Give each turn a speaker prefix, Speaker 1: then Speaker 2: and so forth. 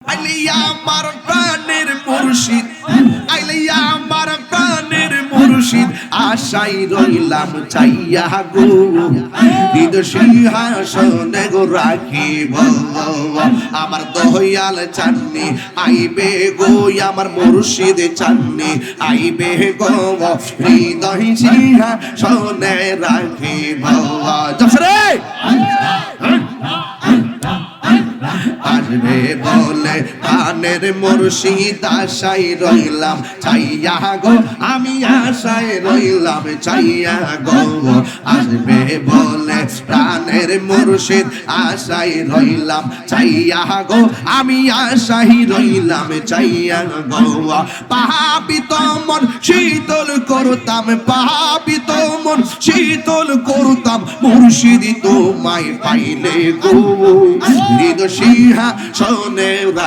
Speaker 1: আইলিয়া আমার প্রাণের মুর্শিদ, আইলিয়া আমার প্রাণের মুর্শিদ, আশাই রইলাম চাইয়া গো, হৃদ সিংহাসনে গো রাখিব আমার দয়াল চাননি আইবে গো, আমার মুর্শিদ চাননি আইবে গো, হৃদয় সিংহাসনে রাখিব। জসরে আসবে বলে প্রাণের মুর্শিদ, আশায় রইলাম চাইয়া গো, আমি আশায় রইলাম চাইয়া গো। আসবে বলে প্রাণের মুর্শিদ, আশায় রইলাম চাইয়া গো, আমি আশায় রইলাম চাইয়া গো। পাপিত মন শীতল করতাম, পাপিত মন শীতল করতাম, মুর্শিদ তোমায় পাইলে গো, হৃদ সিংহাসনে